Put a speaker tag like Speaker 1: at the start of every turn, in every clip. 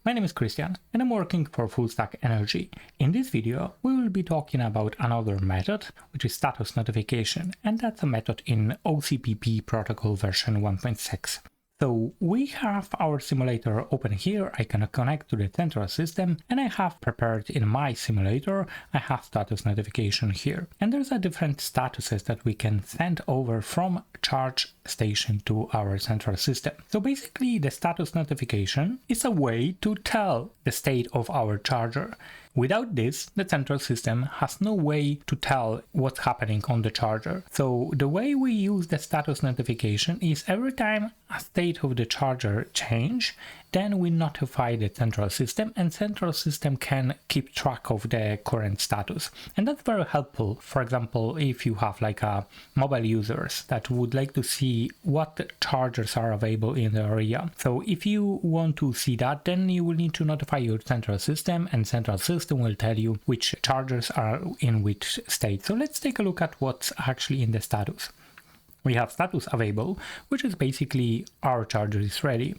Speaker 1: My name is Christian and I'm working for Fullstack Energy. In this video, we will be talking about another method, which is status notification, and that's a method in OCPP protocol version 1.6. So we have our simulator open here. I can connect to the central system, and I have prepared in my simulator, I have status notification here. And there's a different statuses that we can send over from charge station to our central system. So basically the status notification is a way to tell the state of our charger. Without this, the central system has no way to tell what's happening on the charger. So the way we use the status notification is every time a state of the charger change, then we notify the central system, and central system can keep track of the current status. And that's very helpful. For example, if you have like a mobile users that would like to see what chargers are available in the area. So if you want to see that, then you will need to notify your central system, and central system will tell you which chargers are in which state. So let's take a look at what's actually in the status. We have status available, which is basically our charger is ready.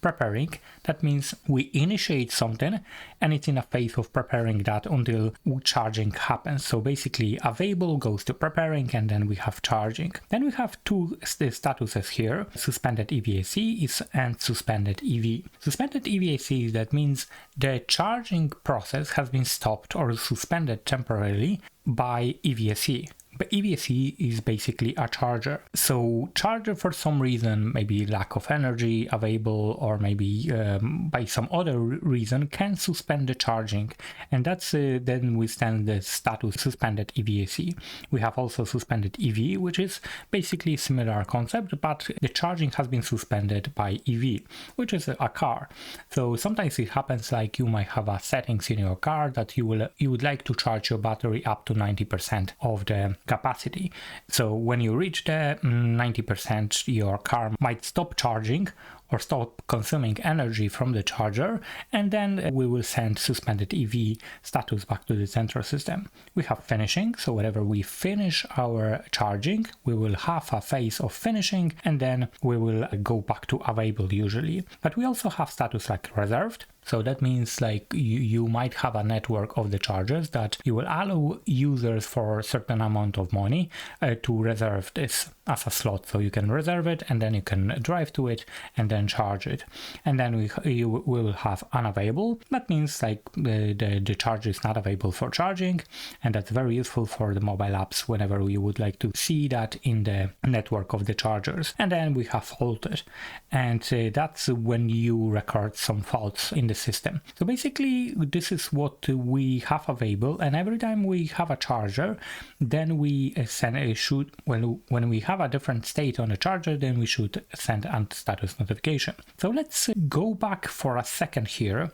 Speaker 1: Preparing, that means we initiate something and it's in a phase of preparing that until charging happens. So basically available goes to preparing, and then we have charging. Then we have two statuses here, suspended EVAC and suspended EV. Suspended EVAC, that means the charging process has been stopped or suspended temporarily by EVAC. But EVAC is basically a charger. So charger, for some reason, maybe lack of energy available, or maybe by some other reason, can suspend the charging. And that's then we send the status suspended EVAC. We have also suspended EV, which is basically similar concept, but the charging has been suspended by EV, which is a car. So sometimes it happens like you might have a settings in your car that you would like to charge your battery up to 90% of the capacity. So when you reach the 90%, your car might stop charging or stop consuming energy from the charger, and then we will send suspended EV status back to the central system. We have finishing, so whenever we finish our charging, we will have a phase of finishing, and then we will go back to available usually. But we also have status like reserved. So that means like you might have a network of the chargers that you will allow users for a certain amount of money to reserve this as a slot. So you can reserve it, and then you can drive to it and then charge it. And then we will have unavailable. That means like the charger is not available for charging, and that's very useful for the mobile apps whenever we would like to see that in the network of the chargers. And then we have halted, and that's when you record some faults in the system. So basically this is what we have available, and every time we have a charger, then we send a when we have a different state on the charger, then we should send a status notification. So let's go back for a second here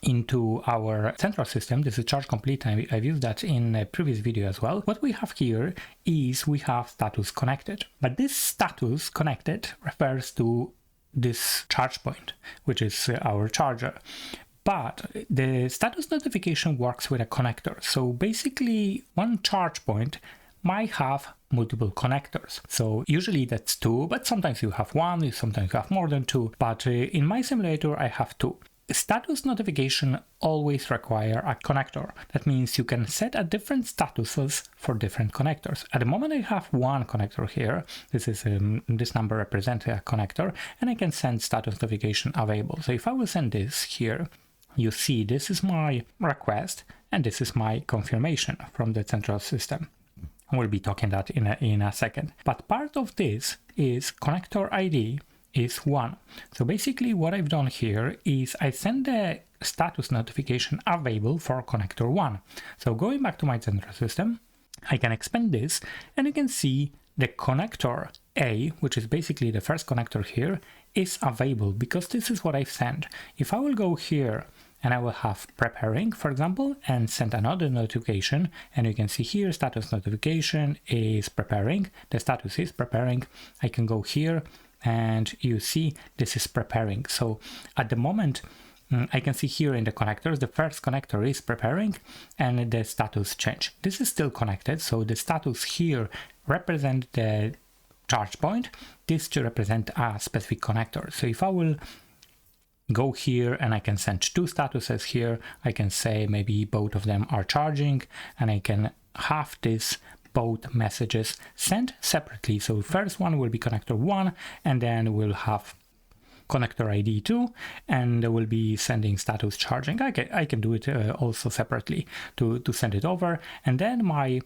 Speaker 1: into our central system. This is charge complete. I've used that in a previous video as well. What we have here is we have status connected, but this status connected refers to this charge point, which is our charger. But the status notification works with a connector. So basically one charge point might have multiple connectors. So usually that's two, but sometimes you have one, sometimes you have more than two. But in my simulator, I have two. Status notification always require a connector. That means you can set a different statuses for different connectors. At the moment I have one connector here. This is this number represents a connector, and I can send status notification available. So if I will send this here, you see this is my request and this is my confirmation from the central system. We'll be talking that in a second. But part of this is connector ID is 1. So basically what I've done here is I send the status notification available for connector 1. So going back to my central system, I can expand this, and you can see the connector A, which is basically the first connector here, is available because this is what I've sent. If I will go here and I will have preparing, for example, and send another notification, and you can see here status notification is preparing, the status is preparing. I can go here and you see this is preparing. So at the moment I can see here in the connectors, the first connector is preparing and the status change. This is still connected, so the status here represent the charge point, this to represent a specific connector. So if I will go here and I can send two statuses here. I can say maybe both of them are charging, and I can have this both messages sent separately. So first one will be connector 1, and then we'll have connector ID 2, and we'll be sending status charging. I can do it also separately to send it over, and then my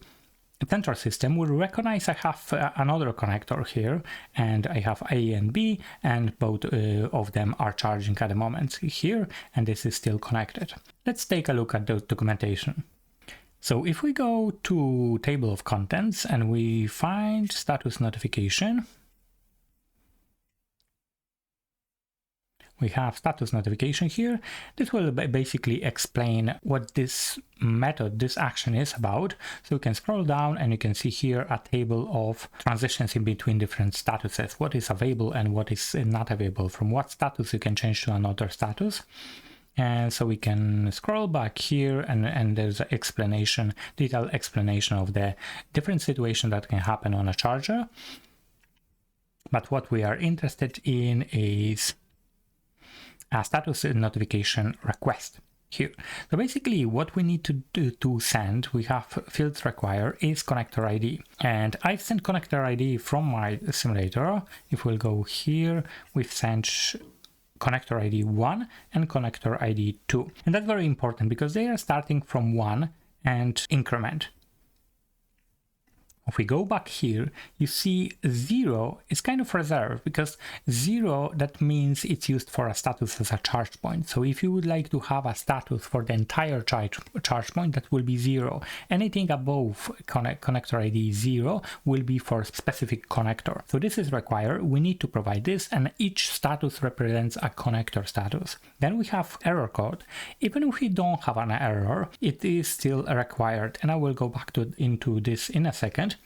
Speaker 1: central system will recognize I have another connector here, and I have A and B, and both of them are charging at the moment here, and this is still connected. Let's take a look at the documentation. So if we go to table of contents and we find status notification, we have status notification here. This will basically explain what this method, this action is about. So you can scroll down and you can see here a table of transitions in between different statuses, what is available and what is not available, from what status you can change to another status. And so we can scroll back here, and there's an explanation, detailed explanation of the different situations that can happen on a charger. But what we are interested in is a status notification request here. So basically what we need to do to send, we have fields require is connector ID, and I've sent connector ID from my simulator. If we'll go here, we've sent connector ID 1 and connector ID 2, and that's very important because they are starting from 1 and increment. If we go back here, you see 0 is kind of reserved, because 0, that means it's used for a status as a charge point. So if you would like to have a status for the entire charge point, that will be 0. Anything above connector ID 0 will be for specific connector. So this is required. We need to provide this, and each status represents a connector status. Then we have error code. Even if we don't have an error, it is still required, and I will go back into this in a second.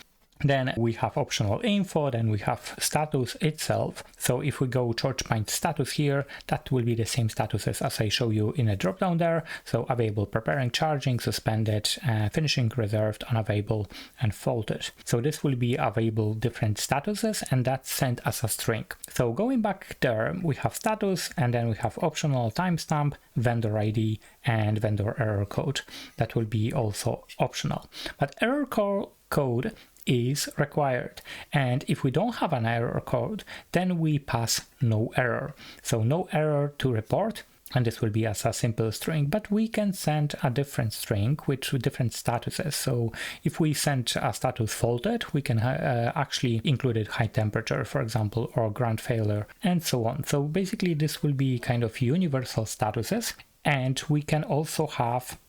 Speaker 1: Then we have optional info, then we have status itself. So if we go charge point status here, that will be the same statuses as I show you in a drop down there. So available, preparing, charging, suspended, finishing, reserved, unavailable, and faulted. So this will be available different statuses, and that's sent as a string. So going back there, we have status, and then we have optional timestamp, vendor ID, and vendor error code. That will be also optional. But error code is required, and if we don't have an error code, then we pass no error. So no error to report, and this will be as a simple string, but we can send a different string with different statuses. So if we send a status faulted, we can actually include it high temperature, for example, or ground failure, and so on. So basically this will be kind of universal statuses, and we can also have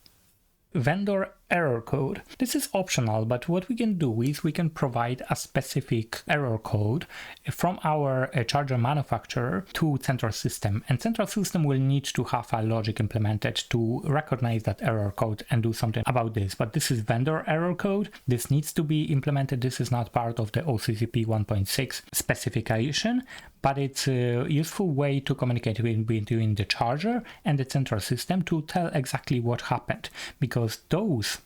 Speaker 1: vendor error code. This is optional, but what we can do is we can provide a specific error code from our charger manufacturer to central system, and central system will need to have a logic implemented to recognize that error code and do something about this. But this is vendor error code. This needs to be implemented. This is not part of the OCPP 1.6 specification, but it's a useful way to communicate between the charger and the central system to tell exactly what happened, because those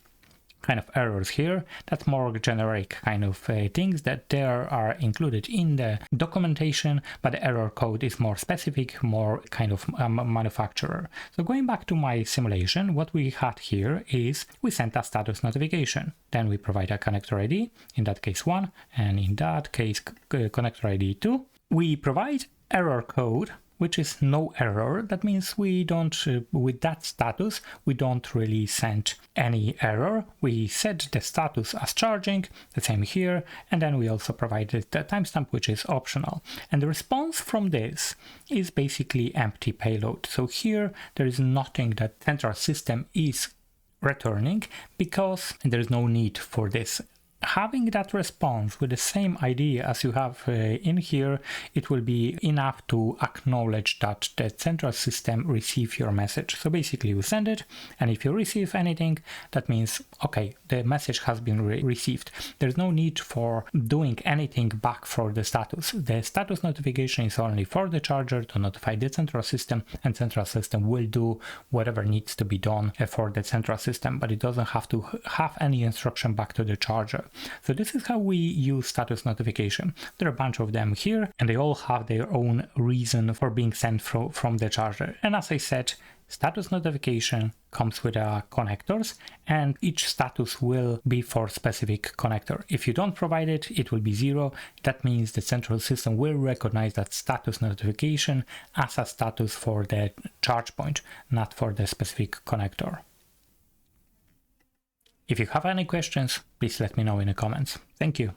Speaker 1: kind of errors here, that's more generic kind of things that there are included in the documentation, but the error code is more specific, more kind of manufacturer. So going back to my simulation, what we had here is we sent a status notification. Then we provide a connector ID, in that case 1, and in that case connector ID 2. We provide error code, which is no error. That means we don't, with that status, we don't really send any error. We set the status as charging, the same here, and then we also provided the timestamp, which is optional. And the response from this is basically empty payload. So here there is nothing that central system is returning, because there is no need for this. Having that response with the same ID as you have in here, it will be enough to acknowledge that the central system received your message. So basically you send it, and if you receive anything, that means, okay, the message has been received. There's no need for doing anything back for the status. The status notification is only for the charger to notify the central system, and central system will do whatever needs to be done for the central system, but it doesn't have to have any instruction back to the charger. So this is how we use status notification. There are a bunch of them here, and they all have their own reason for being sent from the charger. And as I said, status notification comes with connectors, and each status will be for specific connector. If you don't provide it, it will be 0. That means the central system will recognize that status notification as a status for the charge point, not for the specific connector. If you have any questions, please let me know in the comments. Thank you.